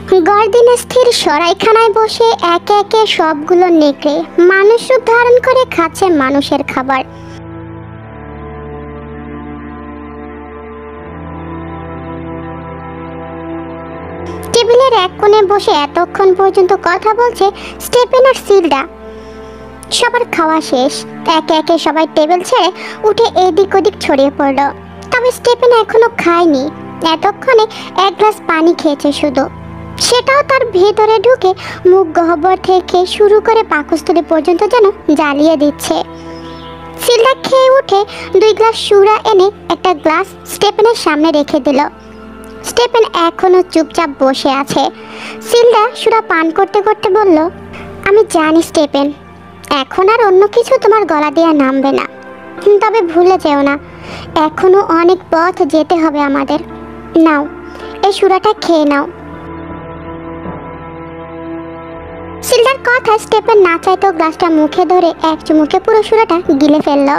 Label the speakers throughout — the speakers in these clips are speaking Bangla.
Speaker 1: গর্দিন স্থির সরাইখানায় বসে একে একে সবগুলো নেকড়ে মানুষ রূপ ধারণ করে খাচ্ছে মানুষের খাবার। টেবিলের এক কোণে বসে এতক্ষণ পর্যন্ত কথা বলছে স্টেফেন আর সিলডা। সবার খাওয়া শেষ, একে একে সবাই টেবিল ছেড়ে উঠে এদিক ওদিক ছড়িয়ে পড়ল। তবে স্টেফেন এখনো খায়নি, এতক্ষণে এক গ্লাস পানি খেয়েছে শুধু, সেটাও তার ভেতরে ঢুকে মুখ গহ্বর থেকে শুরু করে পাকস্থলী পর্যন্ত যেন জ্বালিয়ে দিচ্ছে। সিলডা খেয়ে উঠে 2 গ্লাস সুরা এনে একটা গ্লাস স্টেফেনের সামনে রেখে দিল। স্টেফেন এখনো চুপচাপ বসে আছে। সিলডা সুরা পান করতে করতে বলল, আমি জানি স্টেফেন, এখন আর অন্য কিছু তোমার গলা দিয়ে নামবে না, তবে ভুলে যেও না, এখনো অনেক পথ যেতে হবে আমাদের। নাও, এই সুরাটা খেয়ে নাও। সিলডার কথা স্টেফেন না চাইতেও গ্লাসটা মুখে ধরে এক চুমুকে পুরো সুরাটা গিলে ফেলল।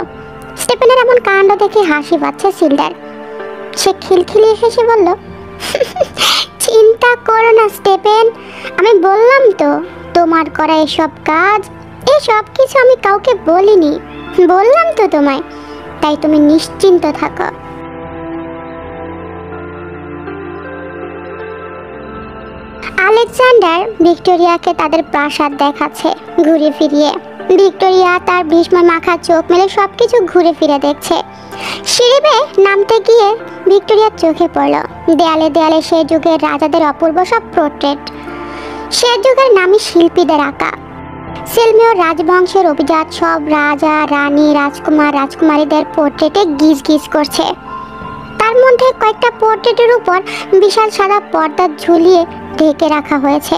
Speaker 1: স্টেফেনের এমন কাণ্ড দেখে হাসি পাচ্ছে সিলডার। সে খিলখিলিয়ে হেসে বলল, চিন্তা করো না স্টেফেন, আমি বললাম তো তোমার করা এসব কাজ, এসব কিছু আমি কাউকে বলিনি, বললাম তো তোমায়, তাই তুমি নিশ্চিন্ত থাকো। আলেকজান্ডার ভিক্টোরিয়াকে তাদের প্রাসাদ দেখাচ্ছে ঘুরে ফিরিয়ে। ভিক্টোরিয়া তার ভীষ্ময় মাখা চোখ মেলে সবকিছু ঘুরে ফিরে দেখছে। সিঁড়ি বেয়ে নামতে গিয়ে ভিক্টোরিয়ার চোখে পড়ল দেয়ালে দেয়ালে সে যুগের রাজাদের অপূর্ব সব পোর্ট্রেট, সে যুগের নামী শিল্পীদের আঁকা। সেলমীয় রাজবংশের অভিজাত সব রাজা রানী রাজকুমার রাজকুমারীদের পোর্ট্রেটে গিজ গিজ করছে। তার মধ্যে কয়েকটা পোর্ট্রেটের উপর বিশাল সাদা পর্দা ঝুলিয়ে ঢেকে রাখা হয়েছে।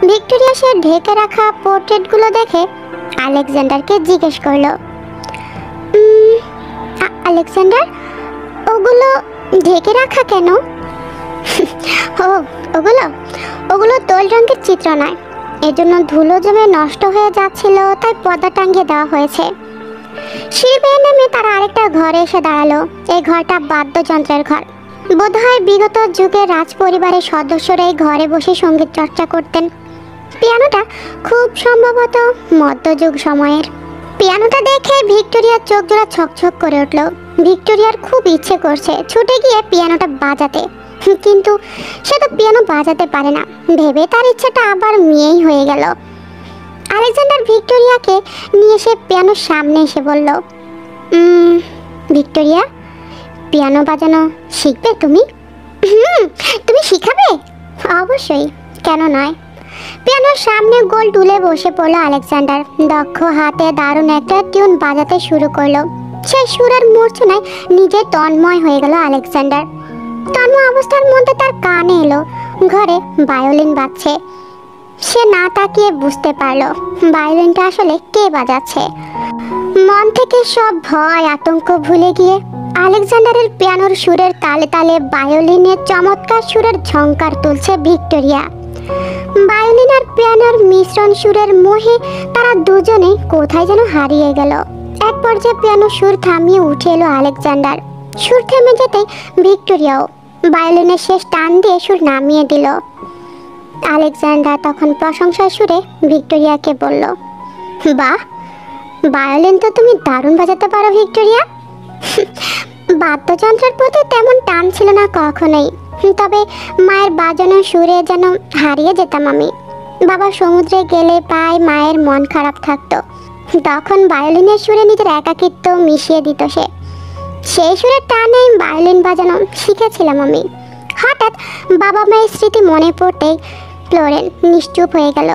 Speaker 1: ভিক্টোরিয়া সে ঢেকে রাখা পোর্ট্রেটগুলো দেখে আলেকজান্ডারকে জিজ্ঞেস করল, আলেকজান্ডার, ওগুলো ঢেকে রাখা কেন? ও ওগুলো তৈল রঙের চিত্র নয়, এজন্য ধুলো জমে নষ্ট হয়ে যাচ্ছিল, তাই পর্দা টাঙিয়ে দেওয়া হয়েছে। সিঁড়ি বেয়ে নেমে তারা আরেকটা ঘরে এসে দাঁড়ালো। এই ঘরটা বাদ্যযন্ত্রের ঘর। বোধহয় বিগত যুগের রাজ পরিবারের সদস্যরা এই ঘরে বসে সঙ্গীত চর্চা করতেন। পিয়ানোটা খুব সম্ভবত মধ্যযুগ সময়ের। পিয়ানোটা দেখে ভিক্টোরিয়ার চোখ জোড়া ছকছক করে উঠল। ভিক্টোরিয়ার খুব ইচ্ছে করছে ছুটে গিয়ে পিয়ানোটা বাজাতে, কিন্তু সে তো পিয়ানো বাজাতে পারে না ভেবে তার ইচ্ছেটা আবার মেয়েই হয়ে গেল। আলেকজান্ডার ভিক্টোরিয়াকে নিয়ে সে পিয়ানোর সামনে এসে বলল, ভিক্টোরিয়া, পিয়ানো বাজানো শিখবে তুমি? তুমি শিখাবে? অবশ্যই, কেন নয়। পিয়ানোর সামনে গোল টুলে বসে পড়লো আলেকজান্ডার। দক্ষ হাতে দারুণ একটা টিউন বাজাতে শুরু করলো। সেই সুরের মূর্ছনায় নিজে তন্ময় হয়ে গেল আলেকজান্ডার। তন্ময় অবস্থার মধ্যে তার কানে এলো ঘরে ভায়োলিন বাজছে। সে না তাকিয়ে বুঝতে পারলো ভায়োলিনটা আসলে কে বাজাচ্ছে। মন থেকে সব ভয় আতঙ্ক ভুলে গিয়ে আলেকজান্ডারের পিয়ানোর সুরের তালে তালে ভায়োলিনের চমৎকার সুরের ঝংকার তুলছে ভিক্টোরিয়া। ভায়োলিন আর পিয়ানোর মিশ্রণ সুরের মোহে তারা দুজনে কোথায় যেন হারিয়ে গেল। এক পর্যায়ে পিয়ানো সুর থামিয়ে উঠে এলো আলেকজান্ডার। সুর থেমে যেতেই ভিক্টোরিয়াও ভায়োলিনের শেষ টান দিয়ে সুর নামিয়ে দিল। আলেকজান্ডার তখন প্রশংসার সুরে ভিক্টোরিয়াকে বলল, বাহ, ভায়োলিন তো তুমি দারুণ বাজাতে পারো ভিক্টোরিয়া। বাদ্যযন্ত্রের প্রতি তেমন টান ছিল না কখনোই, তবে মায়ের বাজানো সুরে যেন হারিয়ে যেতাম আমি। বাবা সমুদ্রে গেলে প্রায় মায়ের মন খারাপ থাকতো, তখন ভায়োলিনের সুরে নিজের একাকিত্ব মিশিয়ে দিত সে। সেই সুরের টানে ভায়োলিন বাজানো শিখেছিলাম আমি। হঠাৎ বাবা মায়ের স্মৃতি মনে পড়তেই ফ্লোরেন নিশ্চুপ হয়ে গেল।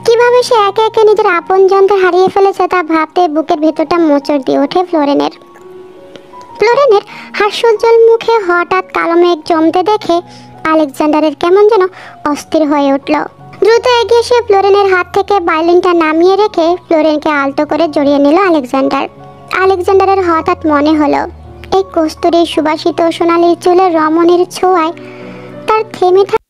Speaker 1: কিভাবে সে একে একে নিজের আপনজনদের হারিয়ে ফেলেছে তা ভাবতে বুকের ভেতরটা মোচড় দিয়ে ওঠে ফ্লোরেনের। হাস্যোজ্জ্বল মুখে হঠাৎ কালো মেঘ জমতে দেখে আলেকজান্ডারের কেমন যেন অস্থির হয়ে উঠল। দ্রুত এগিয়ে সে ফ্লোরেনের হাত থেকে ভায়োলিনটা নামিয়ে রেখে ফ্লোরেনকে আলতো করে জড়িয়ে নিল আলেকজান্ডার। আলেকজান্ডারের হঠাৎ মনে হলো এই কস্তুরীর সুবাসিত সোনালি চুলের রমণীর ছোঁয়ায় তার থেমে থাকা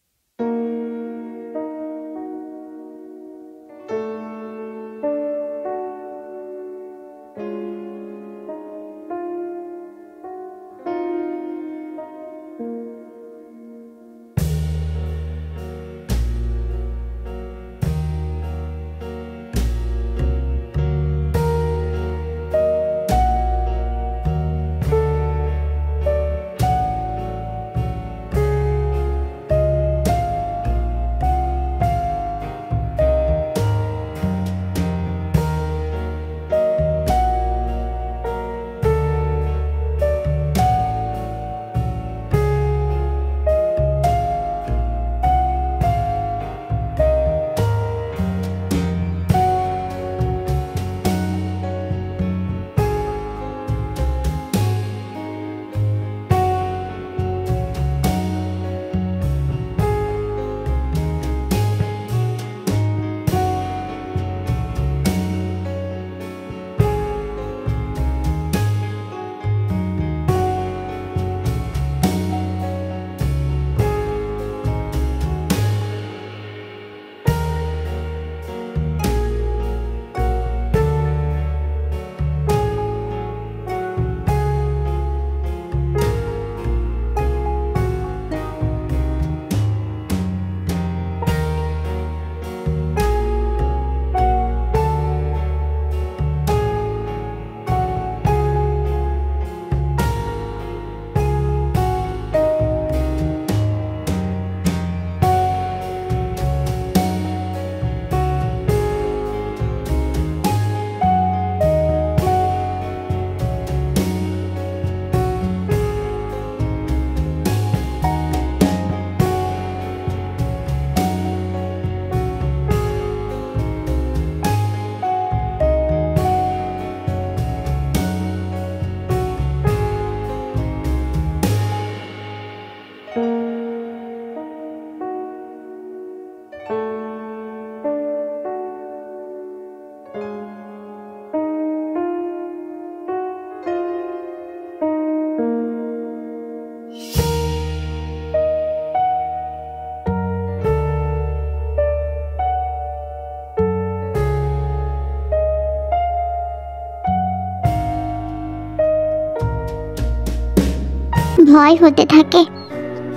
Speaker 1: ভয় হতে থাকে।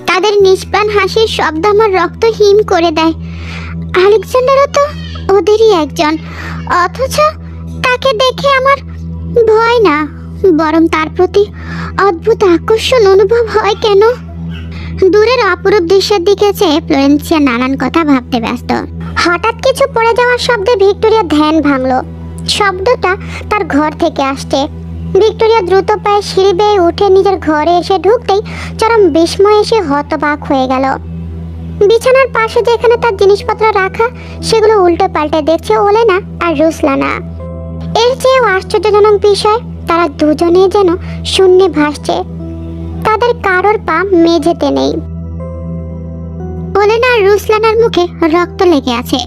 Speaker 1: তাদের নিষ্প্রাণ হাসির শব্দ আমার রক্ত হিম করে দেয়। আলেকজান্ডারও তো ওদেরই একজন, অথচ তাকে দেখে আমার ভয় না, বরং তার প্রতি অদ্ভুত আকর্ষণ অনুভব হয় কেন? দূরের অপরূপ দৃশ্যের দিকে চেয়ে ফ্লোরেন্সিয়া নানান কথা ভাবতে ব্যস্ত। হঠাৎ কিছু পড়ে যাওয়ার শব্দে ভিক্টোরিয়া ধ্যান ভাঙলো। শব্দটা তার ঘর থেকে আসছে। ভিক্টোরিয়া দ্রুত পায়ে সিঁড়ি বেয়ে উঠে নিজের ঘরে এসে ঢুকতেই চরম বিস্ময়ে এসে হতবাক হয়ে গেল। বিছানার পাশে যেখানে তার জিনিসপত্র রাখা, সেগুলো উল্টো পাল্টে দেখছে ওলেনা আর রুসলানা। এর চেয়েও আশ্চর্যজনক বিষয়, তারা দুজনে যেন শূন্যে ভাসছে। তাদের কারোর পা মেঝেতে নেই। ওলেনা আর রুসলানার মুখে রক্ত লেগে আছে।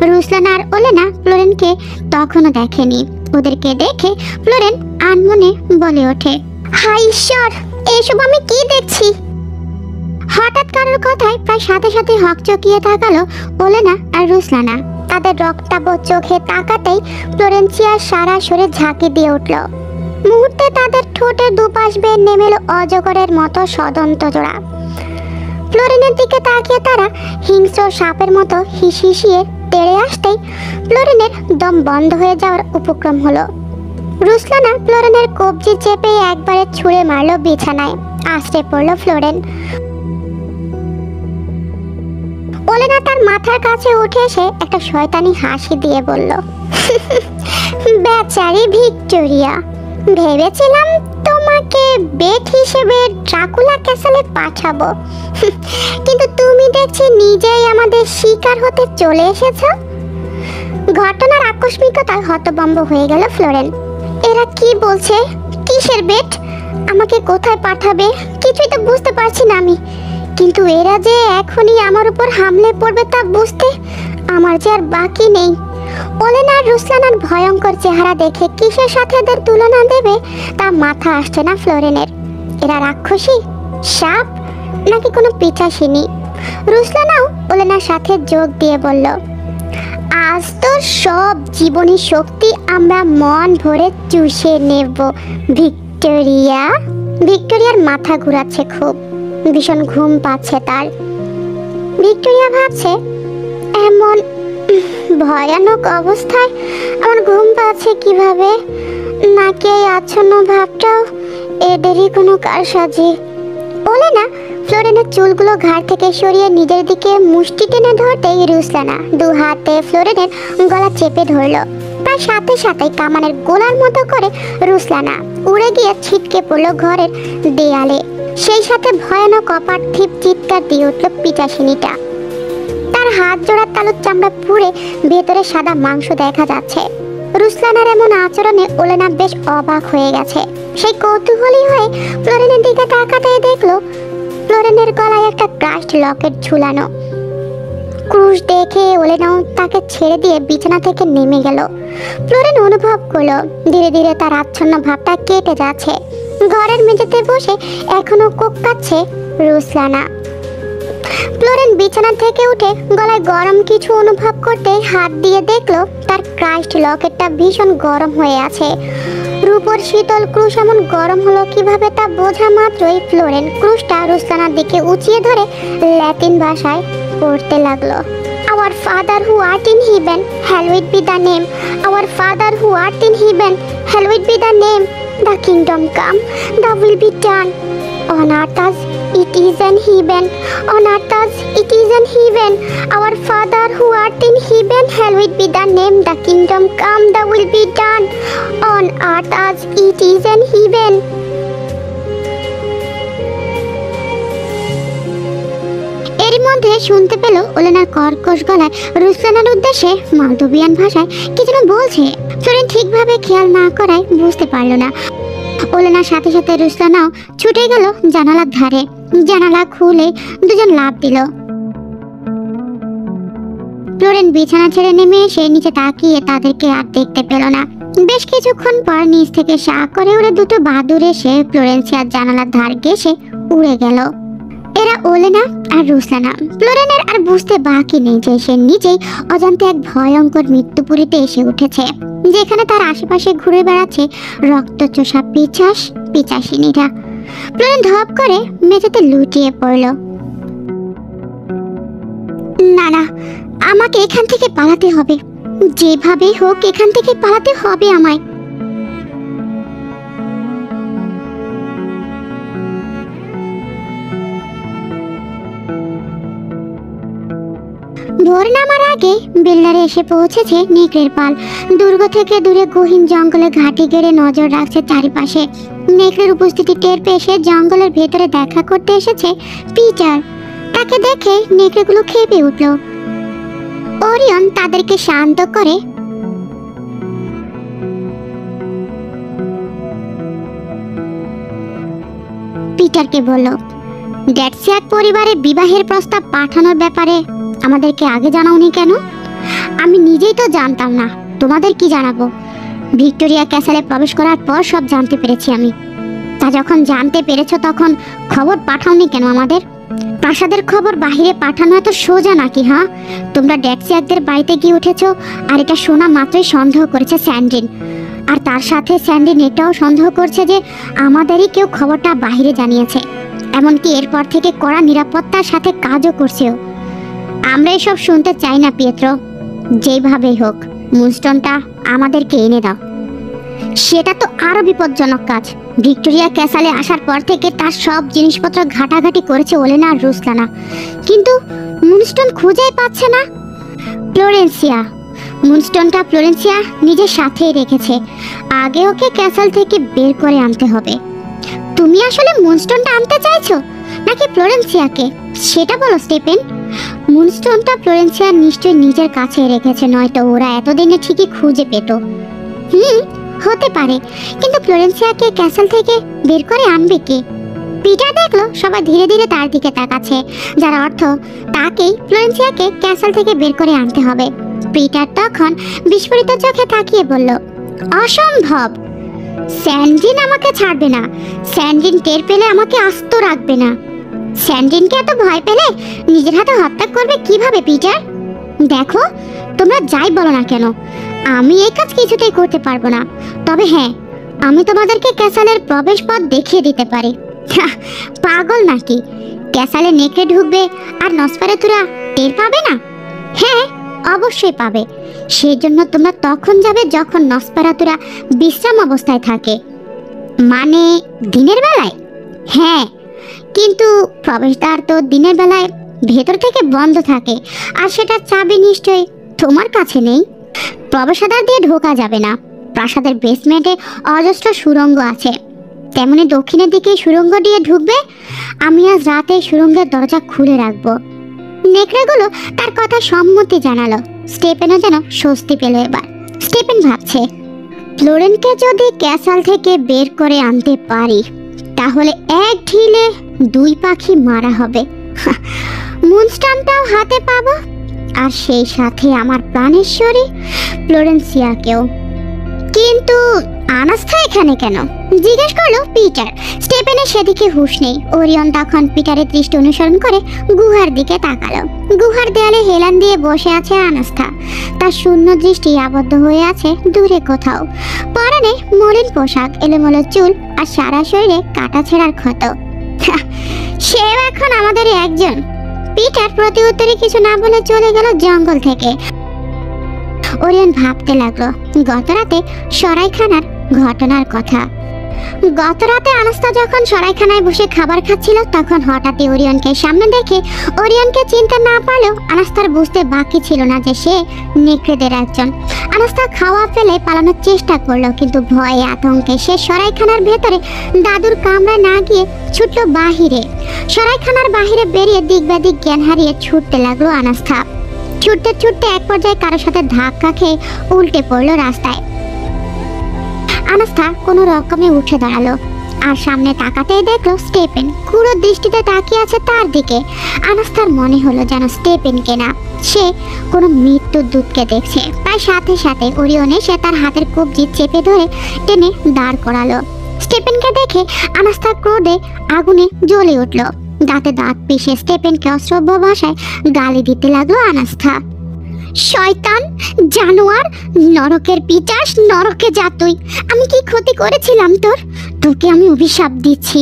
Speaker 1: রুসলানা আর ওলেনা ফ্লোরেনকে তখনও দেখেনি। ওদেরকে দেখে ফ্লোরেন আনমনে বলে ওঠে, হায় ঈশ্বর, এসব আমি কি দেখছি? হঠাৎ কারোর কথায় প্রায় সাথে সাথে হকচকিয়ে তাকালো ওলেনা আর রুসলানা। তাদের রক্তাভ চোখে তাকাতেই ফ্লোরেন্সিয়ার সারা শরীরে ঝাঁকি দিয়ে উঠল। মুহূর্তে তাদের ঠোঁটের দুপাশ বেয়ে নেমে এলো অজগরের মতো সদন্ত জোড়া। ফ্লোরেনের দিকে তাকিয়ে তারা হিংস্র সাপের মতো হিসিয়ে তেড়ে আসতেই ফ্লোরেনের দম বন্ধ হয়ে যাওয়ার উপক্রম হলো। রুসলানা ফ্লোরেনের কবজি চেপে একবারে ছুঁড়ে মারলো বিছানায়। আছড়ে পড়লো ফ্লোরেন। ওলেনা তার মাথার কাছে উঠে এসে একটা শয়তানি হাসি দিয়ে বলল, বেচারি ভিক্টোরিয়া, ভেবেছিলাম তোমাকে বেট হিসেবে ড্রাকুলা ক্যাসেলে পাঠাবো, কিন্তু তুমি দেখছি নিজেই আমাদের শিকার হতে চলে এসেছো। ঘটনার আকস্মিকতায় হতভম্ব হয়ে গেল ফ্লোরেন। এরা কি বলছে? কিসের বেট? আমাকে কোথায় পাঠাবে? কিছুই তো বুঝতে পারছি না আমি। কিন্তু এরা যে এখনই আমার উপর হামলে পড়বে তা বুঝতে আমার যে আর বাকি নেই। ওলেনা আর রুসলানার ভয়ঙ্কর চেহারা দেখে কিসের সাথে এদের তুলনা দেবে তা মাথা আসছে না ফ্লোরেনের। এরা রাক্ষসী, সাপ, নাকি কোনো পিচাসিনী? রুসলানাও ওলেনার সাথে যোগ দিয়ে বলল, আজ তো সব জীবনী শক্তি আমরা মন ভরে চুষে নেব ভিক্টোরিয়া। ভিক্টোরিয়ার মাথা ঘুরাচ্ছে খুব, ভীষণ ঘুম পাচ্ছে তার। ভিক্টোরিয়া ভাবছে, এমন ভয়ানক অবস্থায় আমার ঘুম পাচ্ছে কিভাবে? নাকি এই আচ্ছন্ন ভাবটাও এদেরই কোনো কারসাজি? ওলেনা ফ্লোরেনের চুলগুলো ঘাড় থেকে সরিয়ে নিজের দিকে মুষ্টি টেনে ধরতেই রুসলানা দু হাতে ফ্লোরেনের গলা চেপে ধরলো। প্রায় সাথে সাথেই কামানের গোলার মতো করে রুসলানা উড়ে গিয়ে ছিটকে পড়লো ঘরের দেয়ালে। সেই সাথে ভয়ানক অপার্থিব চিৎকার দিয়ে উঠল পিচাসিনীটা। তার হাত জোড়ার তালুর চামড়া পুড়ে ভেতরে সাদা মাংস দেখা যাচ্ছে। রুসলানার এমন আচরণে ওলেনা বেশ অবাক হয়ে গেছে। সেই কৌতূহলী হয়ে ফ্লোরেনের দিকে তাকাতেই দেখলো ফ্লোরেনের গলায় একটা ক্রাস্ট লকেট ঝুলানো। ক্রুশ দেখে ওলেনাও তাকে ছেড়ে দিয়ে বিছানা থেকে নেমে গেল। ফ্লোরেন অনুভব করলো ধীরে ধীরে তার আচ্ছন্ন ভাবটা কেটে যাচ্ছে। ঘরের মেঝেতে বসে এখনো কোক্কাচ্ছে রুসলানা। ফ্লোরেন বিছানা থেকে উঠে গলায় গরম কিছু অনুভব করতে হাত দিয়ে দেখলো তার ক্রাস্ট লকেটটা ভীষণ গরম হয়ে আছে। রূপোর শীতল ক্রুশ এমন গরম হলো কিভাবে তা বোঝা মাত্রই ফ্লোরেন ক্রুশটা রুসলানার দিকে উঁচিয়ে ধরে ল্যাটিন ভাষায় পড়তে লাগলো। Our Father who art in heaven, hallowed be the name. Our Father who art in heaven, hallowed be the name. The kingdom come, the will be done on earth as it is in heaven. On earth as it is in heaven. Our Father who art in heaven, hallowed be the name. The kingdom come, the will be done on earth as it is in heaven. এর মধ্যে শুনতে পেল ওলেনার কর্কশ গলায় রুসলানার উদ্দেশ্যে মালদোভিয়ান ভাষায় কিছু বলছে। ফ্লোরেন ঠিকভাবে খেয়াল না করায় বুঝতে পারল না। ওলেনার সাথে সাথে রুসলানাও ছুটে গেল জানালার ধারে। জানালা খুলে দুজন লাফ দিল। ফ্লোরেন বিছানা ছেড়ে নেমে এসে নিচে তাকিয়ে তাদেরকে আর দেখতে পেল না। বেশ কিছুক্ষণ পর নিচ থেকে সা করে উড়ে দুটো বাদুড় এসে ফ্লোরেন্সিয়ার জানালার ধার ঘেঁষে উড়ে গেল। এরা ওলেনা আর রুসলানা। ফ্লোরেনের আর বুঝতে বাকি নেই যে সে নিজেই অজান্তে এক ভয়ঙ্কর মৃত্যুপুরীতে এসে উঠেছে, যেখানে তার আশেপাশে ঘুরে বেড়াচ্ছে রক্তচোষা পিচাসিনীরা। ফ্লোরেন ধপ করে মেঝেতে লুটিয়ে পড়ল। না না, আমাকে এখান থেকে পালাতে হবে, যেভাবে হোক এখান থেকে পালাতে হবে আমায়। ভোর নামার আগে বিল্ডারে এসে পৌঁছেছে নেকড়ের পাল। দুর্গ থেকে দূরে গহীন জঙ্গলে ঘাঁটি গেড়ে নজর রাখছে চারিপাশে। নেকড়ের উপস্থিতি টের পেয়ে সে জঙ্গলের ভেতরে দেখা করতে এসেছে পিটার। তাকে দেখে নেকড়েগুলো খেপে উঠল। ওরিয়ন তাদেরকে শান্ত করে পিটারকে বলল, ড্যাটসিয়াক পরিবারে বিবাহের প্রস্তাব পাঠানোর ব্যাপারে আমাদেরকে আগে জানাওনি কেন? আমি নিজেই তো জানতাম না, তোমাদের কি জানাবো? ভিক্টোরিয়া ক্যাসেলে প্রবেশ করার পর সব জানতে পেরেছি আমি। তা যখন জানতে পেরেছো তখন খবর পাঠাওনি কেন আমাদের? প্রাসাদের খবর বাহিরে পাঠানো এত সোজা নাকি? হ্যাঁ, তোমরা ড্যাটসিয়াকদের বাড়িতে গিয়ে উঠেছো, আর এটা শোনা মাত্রই সন্দেহ করেছে স্যান্ড্রিন। আর তার সাথে স্যান্ড্রিন এটাও সন্দেহ করছে যে আমাদেরই কেউ খবরটা বাহিরে জানিয়েছে। এমনকি এরপর থেকে কড়া নিরাপত্তার সাথে কাজও করছেও। আমরা এসব শুনতে চাই না পিয়েত্রো। যেইভাবেই হোক মুনস্টোনটা আমাদেরকে এনে দাও। সেটা তো আরো বিপজ্জনক কাজ। ভিক্টোরিয়া ক্যাসেলে আসার পর থেকে তার সব জিনিসপত্র ঘাটাঘাটি করেছে ওলেনা আর রুসলানা, কিন্তু মুনস্টোন খুঁজেই পাচ্ছে না। মুনস্টোনটা ফ্লোরেন্সিয়া নিজের সাথেই রেখেছে। আগে ওকে ক্যাসেল থেকে বের করে আনতে হবে। তুমি আসলে মুনস্টোনটা আনতে চাইছো নাকি ফ্লোরেন্সিয়াকে? সেটা বলো স্টেপেন। মুনস্টোনটা ফ্লোরেন্সিয়া নিশ্চয়ই নিজের কাছে রেখেছে, নয়তো ওরা এতদিনে ঠিকই খুঁজে পেত। হতে পারে, কিন্তু ফ্লোরেন্সিয়াকে ক্যাসেল থেকে বের করে আনবে কে? পিটার দেখলো সবাই ধীরে ধীরে তার দিকে তাকাচ্ছে, যার অর্থ তাকেই ফ্লোরেন্সিয়াকে ক্যাসেল থেকে বের করে আনতে হবে। পিটার তখন বিস্ফোরিত চোখে তাকিয়ে বলল, অসম্ভব! স্যান্ড্রিন আমাকে ছাড়বে না। স্যান্ড্রিন টের পেলে আমাকে আস্ত রাখবে না। স্যান্ড্রিনকে এত ভয় পেলে নিজের হাতে হত্যা করবে কিভাবে পিটার? দেখো, তোমরা যাই বলো না কেন, আমি এই কাজ কিছুতেই করতে পারবো না। তবে হ্যাঁ, আমি তোমাদেরকে ক্যাসেলের প্রবেশ পথ দেখিয়ে দিতে পারি। পাগল নাকি? ক্যাসেলে নেকড়ে ঢুকবে আর নসফেরাতুরা টের পাবে না? হ্যাঁ, অবশ্যই পাবে। সেজন্য তোমরা তখন যাবে যখন নসফেরাতুরা বিশ্রাম অবস্থায় থাকে। মানে দিনের বেলায়? হ্যাঁ, কিন্তু প্রবেশদ্বার তো দিনের বেলায় ভেতর থেকে বন্ধ থাকে, আর সেটার চাবি নিশ্চয়ই তোমার কাছে নেই। প্রবেশদ্বার দিয়ে ঢোকা যাবে না। প্রাসাদের বেসমেন্টে অজস্র সুড়ঙ্গ আছে, তেমনি দক্ষিণের দিকে সুড়ঙ্গ দিয়ে ঢুকবে। আমি আজ রাতে সুড়ঙ্গের দরজা খুলে রাখবো। নেকড়েগুলো তার কথা সম্মতি জানালো। স্টেপেনও যেন স্বস্তি পেল এবার। স্টেপেন ভাবছে, ফ্লোরেনকে যদি ক্যাসেল থেকে বের করে আনতে পারি তাহলে এক ঢিলে দুই পাখি মারা হবে। মুনস্টোনটাও হাতে পাবো, আর সেই সাথে আমার প্রাণেশ্বরী ফ্লোরেন্সিয়াকেও। কিন্তু আনাস্থা এখানে কেন? জিজ্ঞেস করলো পিটার। স্টেপেনের সেদিকে হুঁশ নেই। ওরিয়ন তখন পিটারের দৃষ্টি অনুসরণ করে গুহার দিকে তাকালো। গুহার দেয়ালে হেলান দিয়ে বসে আছে আনাস্থা। তার শূন্য দৃষ্টি আবদ্ধ হয়ে আছে দূরে কোথাও। পরনে মলিন পোশাক, এলোমেলো চুল, আর সারা শরীরে কাটা ছেঁড়ার ক্ষত। সেও এখন আমাদের একজন। পিটার প্রতি উত্তরে কিছু না বলে চলে গেল জঙ্গল থেকে। ওরিয়ন ভাবতে লাগলো গত রাতে সরাইখানার ঘটনার কথা। গত রাতে আনাস্তা যখন সরাইখানায় বসে খাবার খাচ্ছিল তখন হঠাৎই ওরিয়নকে সামনে দেখে ওরিয়নকে চিনতে না পারলেও আনাস্তার বুঝতে বাকি ছিল না যে সে নেকড়েদের একজন। আনাস্তা খাওয়া ফেলে পালানোর চেষ্টা করলো, কিন্তু ভয়ে আতঙ্কে সে সরাইখানার ভেতরে দাদুর কামরায় না গিয়ে ছুটলো বাহিরে। সরাইখানার বাহিরে বেরিয়ে দিক ব্যাদিক জ্ঞান হারিয়ে ছুটতে লাগলো আনাস্তা। ছুটতে ছুটতে এক পর্যায়ে কারোর সাথে ধাক্কা খেয়ে উল্টে পড়লো রাস্তায়। আনাস্থা কোনো রকমে উঠে দাঁড়ালো, আর সামনে তাকাতেই দেখলো স্টেপেন কুড়ো দৃষ্টিতে তাকিয়ে আছে তার দিকে। আনাস্থার মনে হলো যেন স্টেপেনকে না, সে কোনো মৃত্যুর দূতকে দেখছে। তাই সাথে সাথে ওরিয়ন এসে তার হাতের কবজি চেপে ধরে টেনে দাঁড় করালো। স্টেপেনকে দেখে আনাস্থা ক্রোধে আগুনে জ্বলে উঠলো। দাঁতে দাঁত পিষে স্টেপেনকে অশ্রব্য ভাষায় গালি দিতে লাগলো আনাস্থা। শয়তান, জানোয়ার, নরকের পিচাস, নরকে যা তুই। আমি কি ক্ষতি করেছিলাম তোর? তোকে আমি অভিশাপ দিচ্ছি।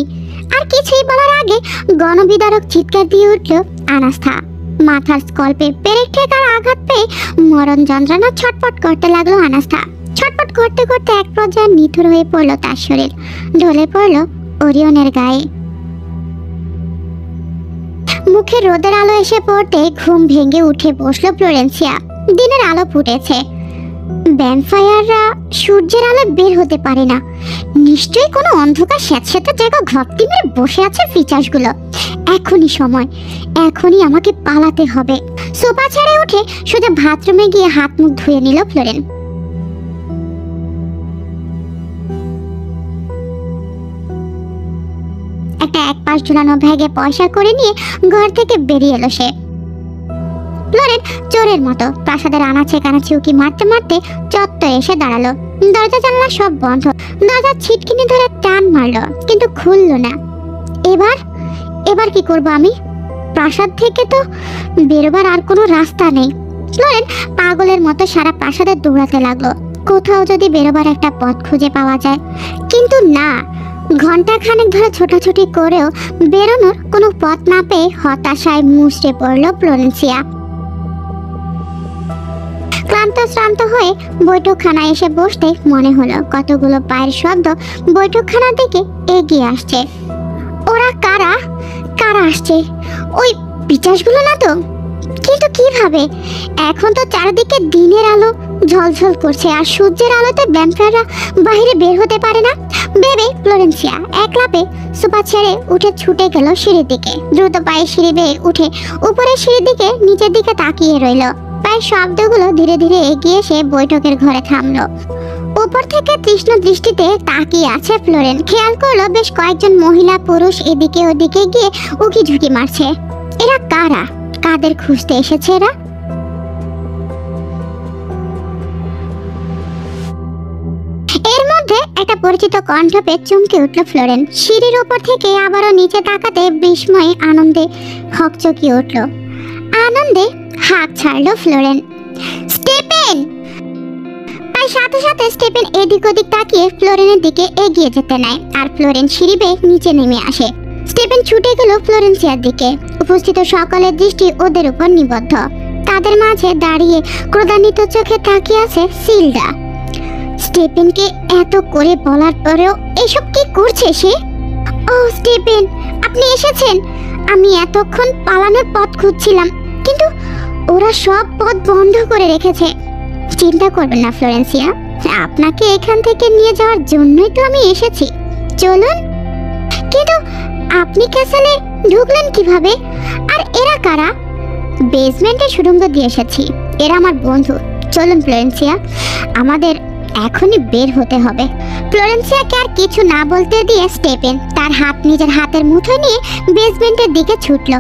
Speaker 1: আর কিছুই বলার আগে গণবিদারক চিৎকার দিয়ে উঠল আনাস্থা। মাথার স্কল্পে পেরেক ঠেকার আঘাত পেয়ে মরণ যন্ত্রণা ছটপট করতে লাগলো আনাস্থা। ছটপট করতে করতে এক পর্যায়ে নিথর হয়ে পড়ল তার শরীর, ঢলে পড়ল ওরিয়নের গায়ে। মুখে রোদের আলো এসে পড়তে ঘুম ভেঙে উঠে বসলো ফ্লোরেন্সিয়া। দিনের আলো ফুটেছে। ভ্যাম্পায়াররা সূর্যের আলো বের হতে পারে না। নিশ্চয়ই কোনো অন্ধকার স্যাঁতস্যাঁতে জায়গা ঘপটি মেরে বসে আছে ফিচার্সগুলো। এখনই সময়, এখনই আমাকে পালাতে হবে। সোফা ছেড়ে উঠে সোজা বাথরুমে গিয়ে হাত মুখ ধুয়ে নিল ফ্লোরেন। একটা এক পাশ ঝুলানো ব্যাগে পয়সা করে নিয়ে ঘর থেকে বেরিয়ে এলো সে। ফ্লোরেন চোরের মতো প্রাসাদের আনাচে কানাচে উকি মারতে মারতে চত্বরে এসে দাঁড়ালো। দরজা জানলা সব বন্ধ। দরজার ছিটকিনি ধরে টান মারলো, কিন্তু খুললো না। এবার কি করব আমি? প্রাসাদ থেকে তো বেরোবার আর কোনো রাস্তা নেই। ফ্লোরেন পাগলের মতো সারা প্রাসাদে দৌড়াতে লাগলো, কোথাও যদি বেরোবার একটা পথ খুঁজে পাওয়া যায়। কিন্তু না, ঘন্টা খানেক ধরে ছোটাছুটি করেও বেরোনোর কোনো পথ না পেয়ে হতাশায় মুষড়ে পড়ল ফ্লোরেন্সিয়া। ক্লান্ত শ্রান্ত হয়ে বৈঠকখানায় এসে বসতে মনে হলো কতগুলো পায়ের শব্দ বৈঠকখানার দিকে এগিয়ে আসছে। ওরা কারা কারা আসছে? ওই পিচাসগুলো না তো? কিন্তু কিভাবে? এখন তো চারদিকে দিনের আলো ঝলঝল করছে, আর সূর্যের আলোতে ভ্যাম্পায়াররা বাইরে বের হতে পারে না ভেবে ফ্লোরেন্সিয়া এক লাফে সোফা ছেড়ে উঠে ছুটে গেল সিঁড়ির দিকে। দ্রুত পায়ে সিঁড়ি বেয়ে উঠে উপরের সিঁড়ির দিকে নিচের দিকে তাকিয়ে রইল। পায়ের শব্দগুলো ধীরে ধীরে এগিয়ে এসে বৈঠকের ঘরে থামলো। উপর থেকে তৃষ্ণ দৃষ্টিতে তাকিয়ে আছে ফ্লোরেন। খেয়াল করলো বেশ কয়েকজন মহিলা পুরুষ এদিকে ওদিকে গিয়ে উকি ঝুঁকি মারছে। এরা কারা? কাদের খুঁজতে এসেছে এরা? এর মধ্যে একটা পরিচিত কণ্ঠ পেয়ে চমকে উঠল ফ্লোরেন। সিঁড়ির উপর থেকে আবারও নিচে তাকাতে বিস্ময়ে আনন্দে হকচকিয়ে উঠল। আনন্দে হাত ছাড়লো ফ্লোরেন। স্টেপেন! তাই সাথে সাথে স্টেপেন এদিক ওদিক তাকিয়ে ফ্লোরেনের দিকে এগিয়ে যেতে নেয়, আর ফ্লোরেন সিঁড়ি বেয়ে নিচে নেমে আসে। স্টেপেন ছুটে গেল ফ্লোরেন্সিয়ার দিকে। উপস্থিত সকলের দৃষ্টি ওদের উপর নিবদ্ধ। তাদের মাঝে দাঁড়িয়ে ক্রোধান্বিত চোখে তাকিয়ে আছে সিলডা। স্টেপেনকে এত করে বলার পরেও এসব কি করছে সে? ও স্টেপেন, আপনি এসেছেন। আমি এতক্ষণ পালানোর পথ খুঁজছিলাম, কিন্তু ওরা সব পথ বন্ধ করে রেখেছে। চিন্তা করবেন না ফ্লোরেন্সিয়া, আপনাকে এখান থেকে নিয়ে যাওয়ার জন্যই তো আমি এসেছি। চলুন। কিন্তু আপনি ক্যাসেলে ঢুকলেন কিভাবে? আর এরা কারা? বেসমেন্টে সুড়ঙ্গ দিয়ে এসেছি। এরা আমার বন্ধু। চলুন ফ্লোরেন্সিয়া, আমাদের এখনই বের হতে হবে। ফ্লোরেন্সিয়াকে আর কিছু না বলতে দিয়ে স্টেপেন তার হাত নিজের হাতের মুঠোয় নিয়ে বেসমেন্টের দিকে ছুটল।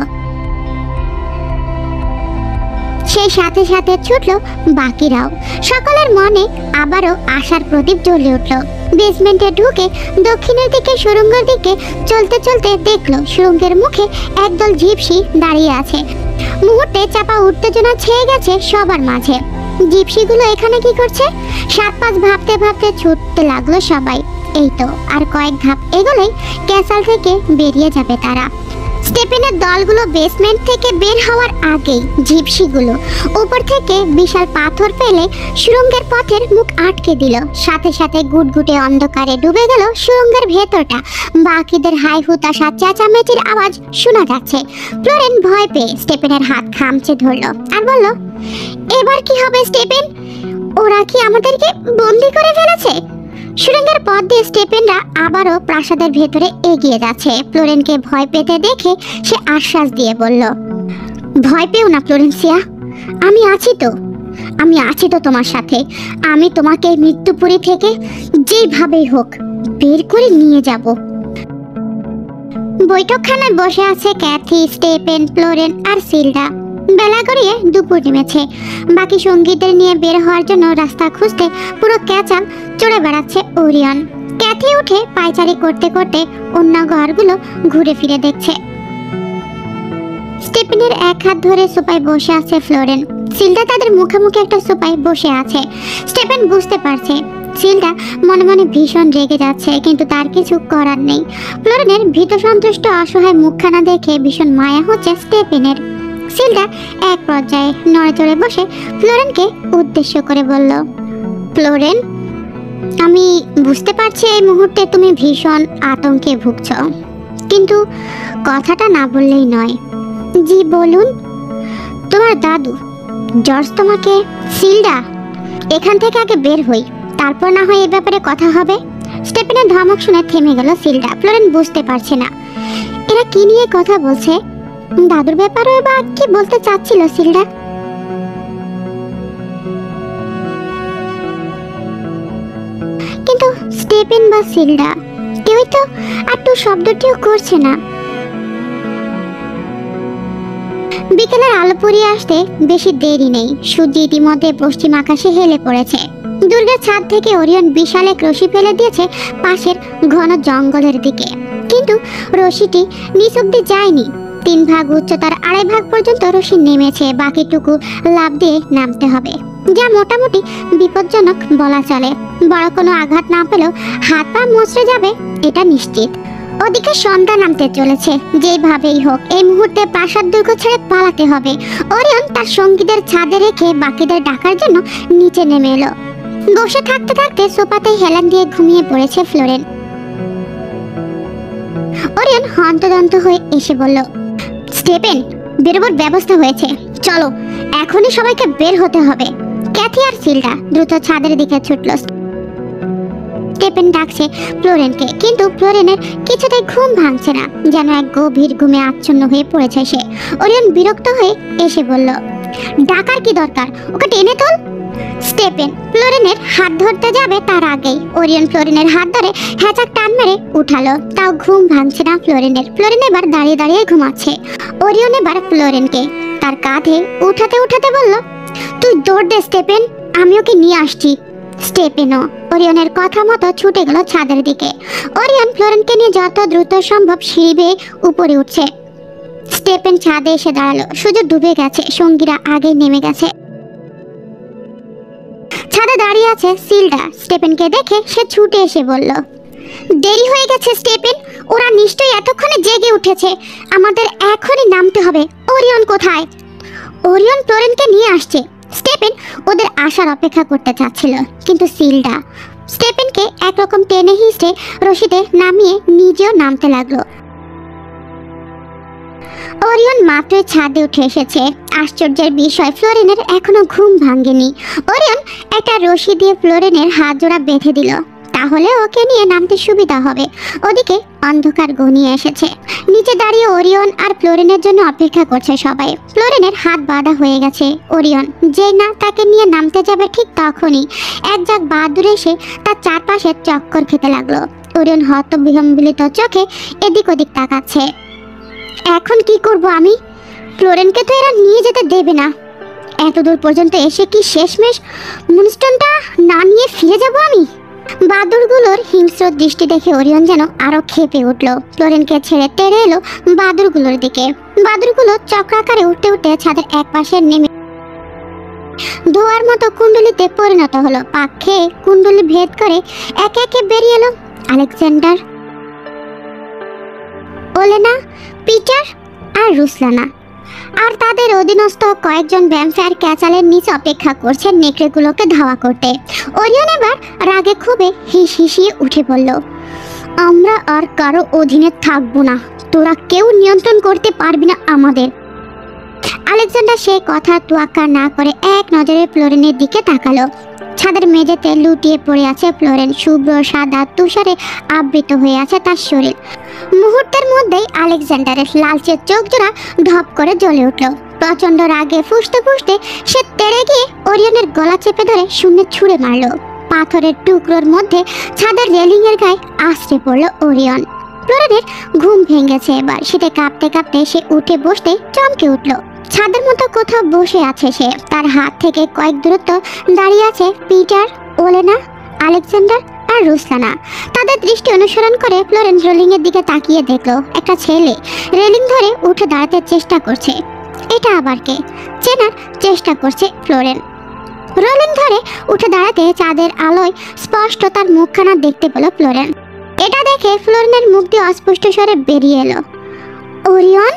Speaker 1: সেই সাথে সাথে ছুটল বাকিরাও। সকলের মনে আবারও আশার প্রদীপ জ্বলে উঠল। বেসমেন্টে ঢুকে দক্ষিণের দিকে সুড়ঙ্গের দিকে চলতে চলতে দেখলো সুড়ঙ্গের মুখে একদল জিপসি দাঁড়িয়ে আছে। মুহূর্তে চাপা উত্তেজনা ছেয়ে গেছে সবার মাঝে। জিপসিগুলো এখানে কি করছে? 7-5 ভাবতে ভাবতে ছুটতে লাগলো সবাই। এই তো আর কয়েক ধাপ এগোলেই ক্যাসেল থেকে বেরিয়ে যাবে তারা। স্টেপেনের দলগুলো বেসমেন্ট থেকে বের হওয়ার আগেই জিপসিগুলো উপর থেকে বিশাল পাথর ফেলে সুড়ঙ্গের পথের মুখ আটকে দিল। সাথে সাথে গুটগুটে অন্ধকারে ডুবে গেল সুড়ঙ্গের ভেতরটা। বাকিদের হাই হুতাশা চেঁচামেচির আওয়াজ শোনা যাচ্ছে। ফ্লোরেন ভয় পেয়ে স্টেপেনের হাত খামচে ধরলো আর বলল, এবার কি হবে স্টেপেন? ওরা কি আমাদেরকে বন্দি করে ফেলেছে? সুড়ঙ্গের পথ দিয়ে স্টেপেনরা আবারও প্রাসাদের ভেতরে এগিয়ে যাচ্ছে। ফ্লোরেনকে ভয় পেতে দেখে সে আশ্বাস দিয়ে বলল, ভয় পেও না ফ্লোরেন্সিয়া, আমি আছি তো তোমার সাথে। আমি তোমাকে মৃত্যুপুরী থেকে যেভাবেই হোক বের করে নিয়ে যাব। বৈঠকখানায় বসে আছে ক্যাথি, স্টেপেন, ফ্লোরেন আর সিলডা। বেলা গড়িয়ে দুপুর নেমেছে। বাকি সঙ্গীদের নিয়ে বের হওয়ার জন্য রাস্তা খুঁজতে পুরো ক্যাচাল চড়ে বেড়াচ্ছে ওরিয়ন। ক্যাথি উঠে পায়চারি করতে করতে অন্য ঘরগুলো ঘুরে ফিরে দেখছে। স্টেপেনের এক হাত ধরে সোফায় বসে আছে ফ্লোরেন। সিলডা তাদের মুখোমুখি একটা সোফায় বসে আছে। স্টেপেন বুঝতে পারছে সিলটা মনে মনে ভীষণ রেগে যাচ্ছে, কিন্তু তার কিছু করার নেই। ফ্লোরেনের ভীত সন্তুষ্ট অসহায় মুখখানা দেখে ভীষণ মায়া হচ্ছে স্টেফেনের। সিলটা এক পর্যায়ে নড়ে চড়ে বসে ফ্লোরেনকে উদ্দেশ্য করে বলল, ফ্লোরেন, আমি বুঝতে পারছি এই মুহূর্তে তুমি ভীষণ আতঙ্কে ভুগছ, কিন্তু কথাটা না বললেই নয়। জি বলুন। তোমার দাদু জর্জ তোমাকে। সিলডা, এখান থেকে আগে বের হই, তারপর না হয় এই ব্যাপারে কথা হবে। স্টেফেনের ধমক শুনে থেমে গেল সিলডা। ফ্লোরেন বুঝতে পারছে না এরা কি নিয়ে কথা বলছে। দাদুর ব্যাপারে বা কি বলতে চাচ্ছিল সিলডা? কিন্তু স্টেফেন বা সিলডা কেউই তো একটু শব্দটিও করছে না। বিকেলের আলো ফুরিয়ে আসতে বেশি দেরি নেই। সূর্য ইতিমধ্যে পশ্চিম আকাশে হেলে পড়েছে। দুর্গের ছাদ থেকে ওরিয়ন বিশাল এক রশি ফেলে দিয়েছে পাশের ঘন জঙ্গলের দিকে, কিন্তু রশিটি নিচ অব্দি যায়নি। 3 ভাগ উচ্চতার 2.5 ভাগ পর্যন্ত রশি নেমেছে, বাকিটুকু লাফ দিয়ে নামতে হবে, যা মোটামুটি বিপজ্জনক বলা চলে। বড় কোনো আঘাত না পেলেও হাত পা মচড়ে যাবে এটা নিশ্চিত। ওদিকে সন্ধ্যা নামতে চলেছে। যেভাবেই হোক এই মুহূর্তে প্রাসাদ দুর্গ ছেড়ে পালাতে হবে। ওরিয়ন তার সঙ্গীদের ছাদে রেখে বাকিদের ডাকার জন্য নিচে নেমে এলো। বসে থাকতে থাকতে সোফাতে হেলান দিয়ে ঘুমিয়ে পড়েছে ফ্লোরেন। ওরিয়ন হন্তদন্ত হয়ে এসে বলল, স্টেফেন, বেরোবার ব্যবস্থা হয়েছে, চলো এখনই সবাইকে বের হতে হবে। ক্যাথি আর সিলডা দ্রুত ছাদের দিকে ছুটল। স্টেফেন ডাকছে ফ্লোরেনকে, কিন্তু ফ্লোরেনের কিছুতেই ঘুম ভাঙছে না, যেন এক গভীর ঘুমে আচ্ছন্ন হয়ে পড়েছে সে। ওরিয়ন বিরক্ত হয়ে এসে বলল, ডাকার কি দরকার, ওকে টেনে তোল। স্টেফেন ফ্লোরেনের হাত ধরতে যাবে তার আগেই ওরিয়ন ফ্লোরেনের হাত ধরে হ্যাচাক টান মেরে উঠালো। তাও ঘুম ভাঙছে না ফ্লোরেনের। ফ্লোরেন এবার দাঁড়িয়ে দাঁড়িয়ে ঘুমাচ্ছে। ওরিয়ন এবার ফ্লোরেনকে তার কাঁধে উঠাতে উঠাতে বলল, তুই দৌড় দে স্টেফেন, আমি ওকে নিয়ে আসছি। স্টেফেনও ওরিয়নের কথা মতো ছুটে গেল ছাদের দিকে। ওরিয়ন ফ্লোরেনকে নিয়ে যত দ্রুত সম্ভব সিঁড়ি বেয়ে উপরে উঠছে। স্টেফেন ছাদে এসে দাঁড়ালো। সূর্য ডুবে গেছে, সঙ্গীরা আগে নেমে গেছে। ছাদে দাঁড়িয়ে আছে সিলডা। স্টেফেনকে দেখে সে ছুটে এসে বলল, দেরি হয়ে গেছে স্টেফেন, ওরা নিশ্চয়ই এতক্ষণে জেগে উঠেছে, আমাদের এখনই নামতে হবে। ওরিয়ন কোথায়? ওরিয়ন ফ্লোরেনকে নিয়ে আসছে। স্টেফেন ওদের আসার অপেক্ষা করতে চাচ্ছিল, কিন্তু সিলডা স্টেফেনকে একরকম টেনে হিঁচড়ে রশিতে নামিয়ে নিজেও নামতে লাগলো। ওরিয়ন মাত্র ছাদে উঠে এসেছে। আশ্চর্যের বিষয়, ফ্লোরেনের এখনো ঘুম ভাঙেনি। ওরিয়ন একটা রশি দিয়ে ফ্লোরেনের হাত জোড়া বেঁধে দিল, তাহলে ওকে নিয়ে নামতে সুবিধা হবে। ওদিকে অন্ধকার ঘনিয়ে এসেছে। নিচে দাঁড়িয়ে ওরিয়ন আর ফ্লোরেনের জন্য অপেক্ষা করছে সবাই। ফ্লোরেনের হাত বাঁধা হয়ে গেছে। ওরিয়ন যেই না তাকে নিয়ে নামতে যাবে, ঠিক তখনই এক ঝাঁক বাদুড় এসে তার চারপাশে চক্কর খেতে লাগলো। ওরিয়ন হতবিহ্বলিত চোখে এদিক ওদিক তাকাচ্ছে। এখন কি করব আমি? ফ্লোরেনকে তো এরা নিয়ে যেতে দেবে না। এত দূর পর্যন্ত এসে কি শেষমেশ মুনস্টোনটা না নিয়ে ফিরে যাব আমি? বাদুড়গুলোর হিংস্র দৃষ্টি দেখে ওরিয়ন যেন আরো ক্ষেপে উঠল। ফ্লোরেনকে ছেড়ে তেড়ে এলো বাদুড়গুলোর দিকে। বাদুড়গুলো চক্রাকারে উঠতে উঠতে ছাদের এক পাশে নেমে ধোয়ার মতো কুণ্ডলিতে পরিণত হলো। পাক খেয়ে কুণ্ডলি ভেদ করে একে একে বেরিয়ে এলো আলেকজান্ডার, ওলেনা, পিটার আর রুসলানা। আর তাদের অধীনস্থ কয়েকজন ভ্যাম্পায়ার ক্যাচালের নিচে অপেক্ষা করছে নেকড়েগুলোকে ধাওয়া করতে। ওরিয়ন এবার রাগে ক্ষোভে হিস হিসিয়ে উঠে পড়ল, আমরা আর কারো অধীনে থাকবো না, তোরা কেউ নিয়ন্ত্রণ করতে পারবি না আমাদের। আলেকজান্ডার সেই কথা তোয়াক্কা না করে এক নজরে ফ্লোরেনের দিকে তাকালো। ছাদের মেঝেতে লুটিয়ে পড়ে আছে ফ্লোরেন। শুভ্র সাদা তুষারে আবৃত হয়ে আছে তার শরীর। মুহূর্তের মধ্যেই আলেকজান্ডারের লালচে চোখ জোড়া ঢপ করে জ্বলে উঠল। প্রচন্ড রাগে ফুঁসতে ফুঁসতে সে তেড়ে গিয়ে ওরিয়নের গলা চেপে ধরে শূন্যে ছুঁড়ে মারল। পাথরের টুকরোর মধ্যে ছাদের রেলিং এর গায়ে আছড়ে পড়ল ওরিয়ন। ফ্লোরেনের ঘুম ভেঙেছে এবার। শীতে কাঁপতে কাঁপতে সে উঠে বসতে চমকে উঠল। ছাদের মতো কোথাও বসে আছে সে। তার হাত থেকে কয়েক দূরত্ব দাঁড়িয়ে আছে পিটার, ওলেনা, আলেকজান্ডার আর রুসলানা। তাদের দৃষ্টি অনুসরণ করে ফ্লোরেন রেলিং এর দিকে তাকিয়ে দেখলো একটা ছেলে রেলিং ধরে উঠে দাঁড়াতে চেষ্টা করছে। এটা আবার কে? চেনার চেষ্টা করছে ফ্লোরেন। রোলিং ধরে উঠে দাঁড়াতে চাঁদের আলোয় স্পষ্ট তার মুখখানা দেখতে পেল ফ্লোরেন। এটা দেখে ফ্লোরেনের মুখ দিয়ে অস্পষ্ট স্বরে বেরিয়ে এলো, ওরিয়ন।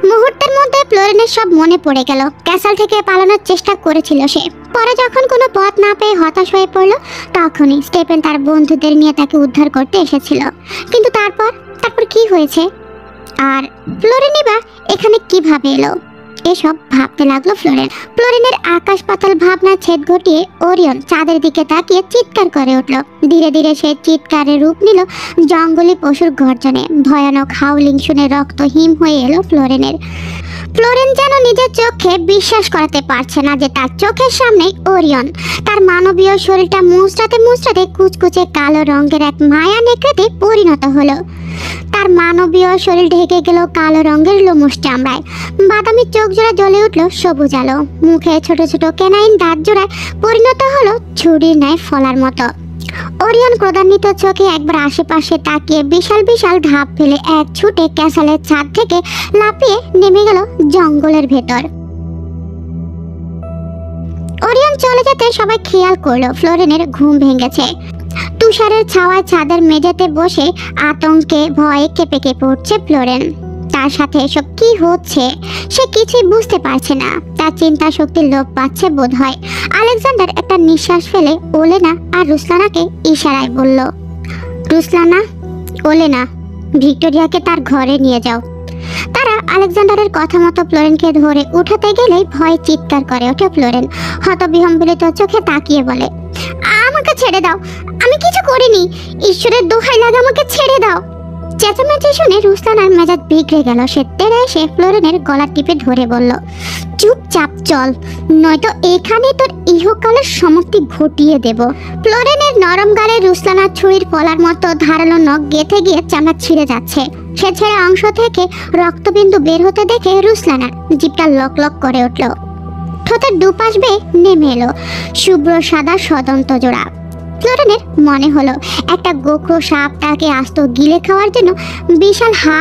Speaker 1: মুহূর্তের মধ্যে ফ্লোরেনের সব মনে পড়ে গেল। ক্যাসেল থেকে পালানোর চেষ্টা করেছিল সে। পরে যখন কোনো পথ না পেয়ে হতাশ হয়ে পড়ল, তখনই স্টেফেন তার বন্ধুদের নিয়ে তাকে উদ্ধার করতে এসেছিল। কিন্তু তারপর কি হয়েছে, আর ফ্লোরেনই বা এখানে কিভাবে এলো? এসব ভাবতে লাগলো ফ্লোরেন। ফ্লোরেনের আকাশ পাতাল ভাবনা ছেদ ঘটিয়ে ওরিয়ন চাঁদের দিকে তাকিয়ে চিৎকার করে উঠল। ধীরে ধীরে সে চিৎকারের রূপ নিল জঙ্গলি পশুর গর্জনে। ভয়ানক হাউলিং শুনে রক্ত হিম হয়ে এলো ফ্লোরেনের। ফ্লোরেন যেন নিজের চোখে বিশ্বাস করাতে পারছে না যে তার চোখের সামনেই ওরিয়ন। তার মানবীয় শরীরটা মুচড়াতে মুচড়াতে কুচকুচে কালো রঙের এক মায়া নেকড়েতে পরিণত হলো। তার মানবীয় শরীর ঢেকে গেল কালো রঙের লোমশ চামড়ায়। বাদামি চোখ জোড়া জ্বলে উঠল সবুজ আলো। মুখে ছোট ছোট ক্যানাইন দাঁত জোড়ায় পরিণত হলো ছুরির ন্যায় ফলার মতো। ওরিয়ন ক্রোধান্বিত চোখে একবার আশেপাশে তাকিয়ে বিশাল বিশাল ধাপ ফেলে এক ছুটে ক্যাসেলের ছাদ থেকে লাফিয়ে নেমে গেল জঙ্গলের ভেতর। ওরিয়ন চলে যেতে সবাই খেয়াল করলো ফ্লোরেনের ঘুম ভেঙেছে। তুষারের ছাওয়ায় ছাদের মেঝেতে বসে আতঙ্কে ভয়ে কেঁপে কেঁপে উঠছে ফ্লোরেন। তার সাথে এসব কি হচ্ছে সে কিছুই বুঝতে পারছে না। তার চিন্তা শক্তি লোপ পাচ্ছে বোধ হয়। আলেকজান্ডার একটা নিঃশ্বাস ফেলে ওলেনা আর রুসলানাকে ইশারায় বলল, রুসলানা, ওলেনা, ভিক্টোরিয়াকে তার ঘরে নিয়ে যাও। তারা আলেকজান্ডারের কথা মতো ফ্লোরেনকে ধরে উঠাতে গেলেই ভয়ে চিৎকার করে ওঠে ফ্লোরেন। হতবিহ্বলিত চোখে তাকিয়ে বলে, আমাকে ছেড়ে দাও, আমি কিছু করিনি, ঈশ্বরের দোহাই লাগে আমাকে ছেড়ে দাও। চেঁচামেচি শুনে রুসলানার মেজাজ বিগড়ে গেল। সে তেড়ে এসে ফ্লোরেনের গলা টিপে ধরে বলল, চুপচাপ চল, নয়তো এখানে তোর ইহকালের সমাপ্তি ঘটিয়ে দেব। ফ্লোরেনের নরম গালে রুসলানার ছুরির ফলার মতো ধারালো নখ গেঁথে গিয়ে চামড়া ছিঁড়ে যাচ্ছে। সে ছেঁড়া অংশ থেকে রক্তবিন্দু বের হতে দেখে রুসলানার জিভটা লক লক করে উঠল। ঠোঁটের দুপাশ বেয়ে নেমে এলো শুভ্র সাদা সদন্ত জোড়া। ফ্লোরেনের মনে হলো একটা গোখরো সাপ তাকে আস্ত গিলে খাওয়ার জন্য বিশাল হা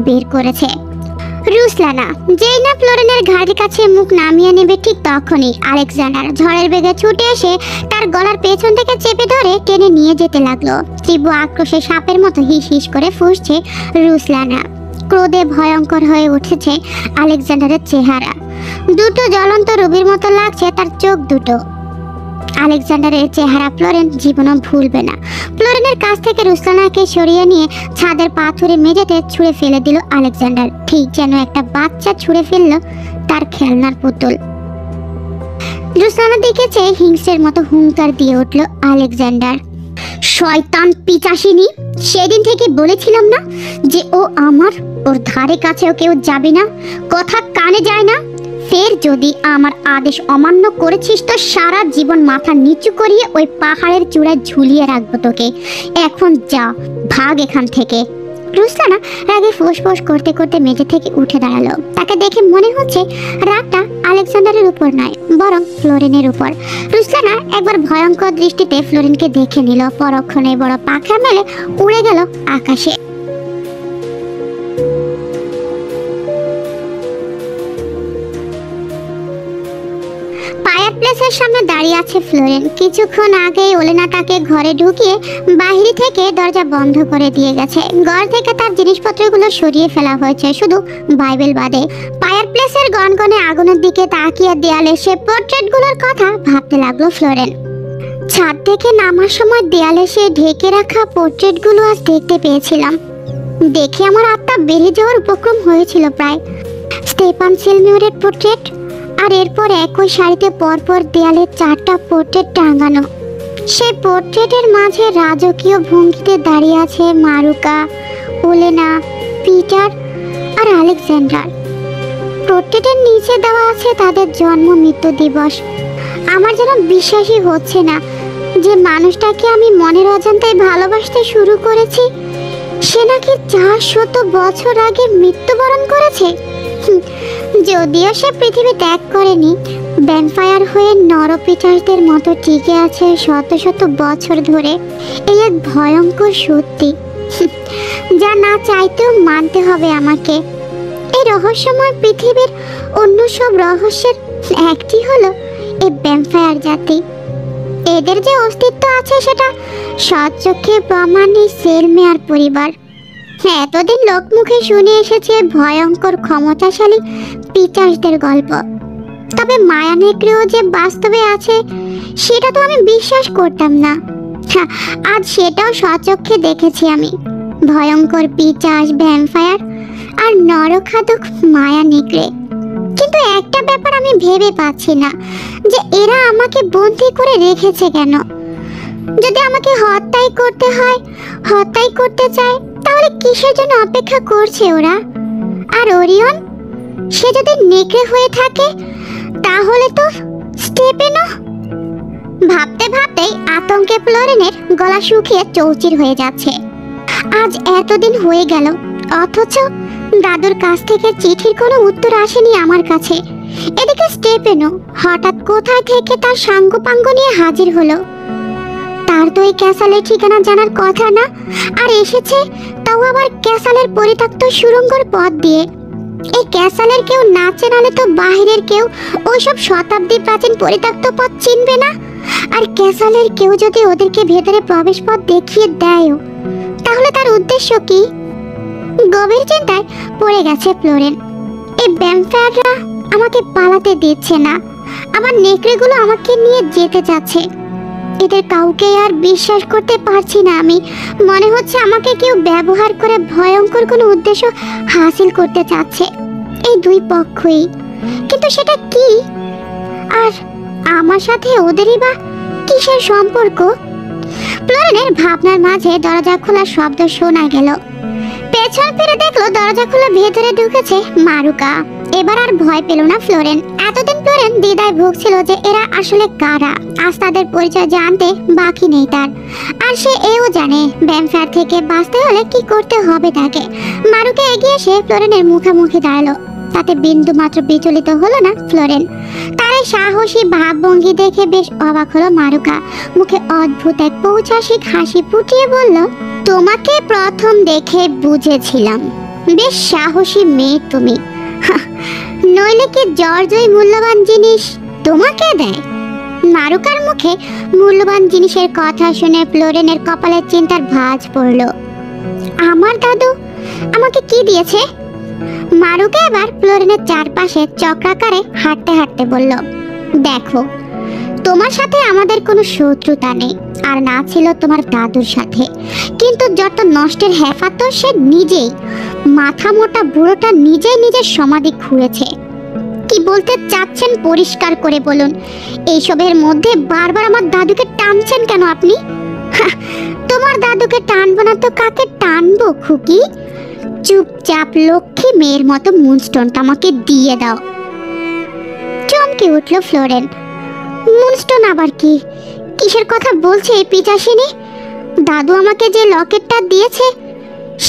Speaker 1: বের করেছে। রুসলানা যেই না ফ্লোরেনের ঘাড়ের কাছে মুখ নামিয়ে নেবে, ঠিক তখনই আলেকজান্ডার ঝড়ের বেগে ছুটে এসে তার গলার পেছন থেকে চেপে ধরে টেনে নিয়ে যেতে লাগলো। তীব্র আক্রোশে সাপের মতো হিস হিস করে ফুঁসছে রুসলানা। ক্রোধে ভয়ঙ্কর হয়ে উঠেছে আলেকজান্ডারের চেহারা। দুটো জ্বলন্ত রবির মতো লাগছে তার চোখ দুটো। আলেকজান্ডারের চেহারা ফ্লোরেন জীবনও ভুলবে না। ফ্লোরেনের কাছ থেকে রুসলানাকে সরিয়ে নিয়ে ছাদের পাথরে মেঝেতে ছুঁড়ে ফেলে দিল আলেকজান্ডার, ঠিক যেন একটা বাচ্চা ছুঁড়ে ফেলল তার খেলনার পুতুল। রুসলানার দিকে চেয়ে হিংস্রের মতো হুঙ্কার দিয়ে উঠল আলেকজান্ডার, শয়তান পিচাসিনী, সেদিন থেকে বলেছিলাম না যে ও আমার, ওর ধারে কাছেও কেউ যাবে না, কথা কানে যায় না। ফের যদি আমার আদেশ অমান্য করেছিস তো সারা জীবন মাথা নিচু করিয়ে ওই পাহাড়ের চূড়ায় ঝুলিয়ে রাখবো তোকে। এখন যা, ভাগ এখান থেকে। রুসলানা রাগে ফোঁস করতে করতে মেঝে থেকে উঠে দাঁড়ালো। তাকে দেখে মনে হচ্ছে রাগটা আলেকজান্ডারের উপর নয়, বরং ফ্লোরেনের উপর। রুসলানা একবার ভয়ঙ্কর দৃষ্টিতে ফ্লোরেনকে দেখে নিল, পরক্ষণে বড় পাখা মেলে উড়ে গেল আকাশে। ফায়ারপ্লেসের সামনে দাঁড়িয়ে আছে ফ্লোরেন। কিছুক্ষণ আগেই ওলেনা তাকে ঘরে ঢুকিয়ে বাইরে থেকে দরজা বন্ধ করে দিয়ে গেছে। ঘর থেকে তার জিনিসপত্রগুলো সরিয়ে ফেলা হয়েছে, শুধু বাইবেল বাদে। ফায়ারপ্লেসের গনগনে আগুনের দিকে তাকিয়ে দেয়ালে সে পোর্ট্রেটগুলোর কথা ভাবতে লাগলো ফ্লোরেন। ছাদ থেকে নামার সময় দেয়ালে সে ঢেকে রাখা পোর্ট্রেটগুলো আজ দেখতে পেয়েছিলাম। দেখে আমার আত্মা বেরিয়ে যাওয়ার উপক্রম হয়েছিল প্রায়। স্টেফান সিলমিউরের পোর্ট্রেট, আর এরপর একই সারিতে পরপর দেয়ালে 4টা পোর্ট্রেট টাঙানো। সেই পোর্ট্রেটের মাঝে রাজকীয় ভঙ্গিতে দাঁড়িয়ে আছে মারুকা, ওলেনা, পিটার আর আলেকজান্ডার। পোর্ট্রেটের নিচে দেওয়া আছে তাদের জন্ম মৃত্যু দিবস। আমার যেন বিশ্বাসই হচ্ছে না যে মানুষটাকে আমি মনের অজান্তে ভালোবাসতে শুরু করেছি সে নাকি 400 বছর আগে মৃত্যুবরণ করেছে। যদিও সে পৃথিবী ত্যাগ করেনি, ভ্যাম্পায়ার হয়ে নরপিচাসদের মতো টিকে আছে শত শত বছর ধরে। এই এক ভয়ঙ্কর সত্যি যা না চাইতেও মানতে হবে আমাকে। এই রহস্যময় পৃথিবীর অন্য সব রহস্যের একটি হলো এই ভ্যাম্পায়ার জাতি। এদের যে অস্তিত্ব আছে সেটা সচক্ষে প্রমাণ এই সেলমেয়ার পরিবার। এতদিন লোকমুখে শুনে এসেছে ভয়ঙ্কর ক্ষমতাশালী পিচাসদের গল্প, তবে মায়া নেকড়েও যে বাস্তবে আছে সেটা তো আমি বিশ্বাস করতাম না। আজ সেটাও সচক্ষে দেখেছি আমি। ভয়ঙ্কর পিচাস, ভ্যাম্পায়ার আর নরখাদক মায়া নেকড়ে। কিন্তু একটা ব্যাপার আমি ভেবে পাচ্ছি না যে এরা আমাকে বন্দি করে রেখেছে কেন। যদি আমাকে হত্যাই করতে হয়, হত্যাই করতে চায়, তাহলে কিসের জন্য অপেক্ষা করছে ওরা? আর ওরিয়ন, সে যদি নেকড়ে হয়ে থাকে তাহলে তো স্টেপেনও। ভাবতে ভাবতেই আতঙ্কে ফ্লোরেনের গলা শুকিয়ে চৌচির হয়ে যাচ্ছে। আজ এতদিন হয়ে গেল, অথচ দাদুর কাছ থেকে চিঠির কোনো উত্তর আসেনি আমার কাছে। এদিকে স্টেপেনও হঠাৎ কোথায় থেকে তার সাঙ্গপাঙ্গ নিয়ে হাজির হলো। তার তো এই ক্যাসালের ঠিকানা জানার কথা না, আর এসেছে তাও আবার ক্যাসালের পরিত্যক্ত সুড়ঙ্গর পথ দিয়ে। এই ক্যাসালের কেউ না চেনালে তো বাহিরের কেউ ওইসব শতাব্দী প্রাচীন পরিত্যক্ত পথ চিনবে না। আর ক্যাসালের কেউ যদি ওদেরকে ভেতরে প্রবেশ পথ দেখিয়ে দেয়ও, তাহলে তার উদ্দেশ্য কি? গভীর চিন্তায় পড়ে গেছে ফ্লোরেন। এই ভ্যাম্পায়াররা আমাকে পালাতে দিচ্ছে না, আমার নেকড়েগুলো আমাকে নিয়ে যেতে চাচ্ছে। এদের কাউকে আর বিশ্বাস করতে পারছি না আমি। মনে হচ্ছে আমাকে কেউ ব্যবহার করে ভয়ঙ্কর কোনো উদ্দেশ্য হাসিল করতে চাচ্ছে, এই দুই পক্ষই। কিন্তু সেটা কি? আর আমার সাথে ওদেরই বা কিসের সম্পর্ক? ফ্লোরেনের ভাবনার মাঝে দরজা খোলার শব্দ শোনা গেল। পেছন ফিরে দেখলো দরজা খুলে ভেতরে ঢুকেছে মারুকা। এবার আর ভয় পেল না ফ্লোরেন। এতদিন ফ্লোরেন দ্বিধায় ভুগছিল যে এরা আসলে কারা। আজ তাদের পরিচয় জানতে বাকি নেই তার। আর সে এও জানে ভ্যাম্পায়ার থেকে বাঁচতে হলে কি করতে হবে তাকে। মারুকা এগিয়ে এসে ফ্লোরেনের মুখোমুখি দাঁড়ালো। তাতে বিন্দু মাত্র বিচলিত হলো না ফ্লোরেন। তার এই সাহসী ভাবভঙ্গি দেখে বেশ অবাক হলো মারুকা। মুখে অদ্ভুত এক পৌঁছাসিক হাসি ফুটিয়ে বলল, তোমাকে প্রথম দেখে বুঝেছিলাম বেশ সাহসী মেয়ে তুমি। নইলে কি জর্জই মূল্যবান জিনিস তোমাকে দেয়? মারুকার মুখে মূল্যবান জিনিসের কথা শুনে ফ্লোরেনের কপালে চিন্তার ভাঁজ পড়ল। আমার দাদু আমাকে কি দিয়েছে? মারুকা এবার ফ্লোরেনের চারপাশে চক্রাকারে হাঁটতে হাঁটতে বলল, দেখো, তোমার সাথে আমাদের কোনো শত্রুতা নেই, আর না ছিল তোমার দাদুর সাথে। কিন্তু যত নষ্টের হেফাতো সে নিজেই। মাথা মোটা বুড়োটা নিজেই নিজের সমাধি খুঁড়েছে। কি বলতে চাচ্ছেন পরিষ্কার করে বলুন। এইসবের মধ্যে বারবার আমার দাদুকে টানছেন কেন আপনি? তোমার দাদুকে টানবো না তো কাকে টানবো খুকি? চুপচাপ লক্ষ্মী মেয়ের মতো মুনস্টোনটা আমাকে দিয়ে দাও। চমকে উঠল ফ্লোরেন। মুনস্টোন আবার কি? কিসের কথা বলছে এই পিচাসিনী? দাদু আমাকে যে লকেটটা দিয়েছে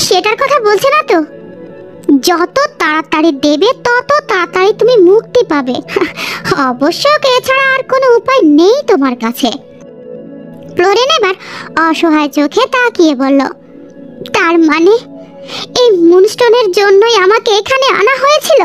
Speaker 1: সেটার কথা বলছে না তো? যত তাড়াতাড়ি দেবে তত তাড়াতাড়ি তুমি মুক্তি পাবে। অবশ্য এছাড়া আর কোনো উপায় নেই তোমার কাছে। ফ্লোরেন এবার অসহায় চোখে তাকিয়ে বলল, তার মানে এই মুনস্টোনের জন্যই আমাকে এখানে আনা হয়েছিল?